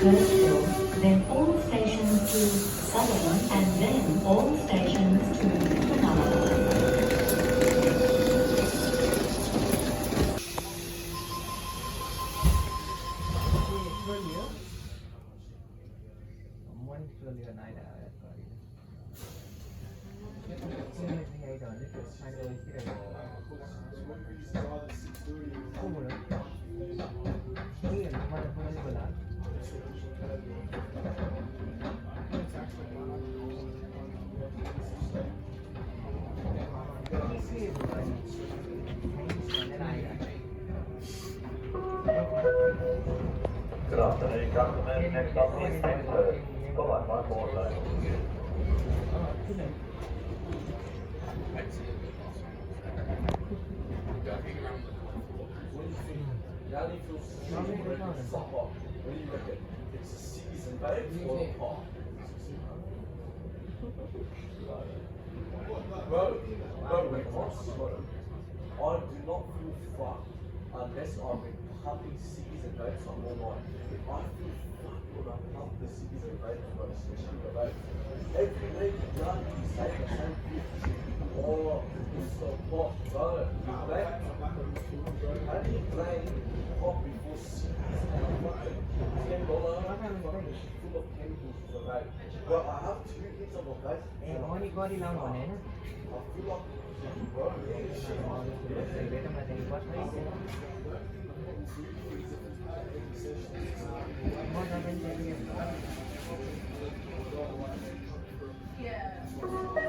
first floor, then all stations to Sutherland, and then all stations to Cronulla. Good afternoon, gentlemen. Next up is Frankfurt. Got like one more though. When you look at it's a season, but it's all apart. Bro, when I do not feel fun unless I'm in pumping season votes on all night. If I feel fun when I pump the season votes, but especially the votes. Every week done, you say the same 50. Oh, it's so hot, bro. You play? How do you play hot before season? $10 full of chemicals for vote. But I have 2 hits on my face. I feel like Yeah.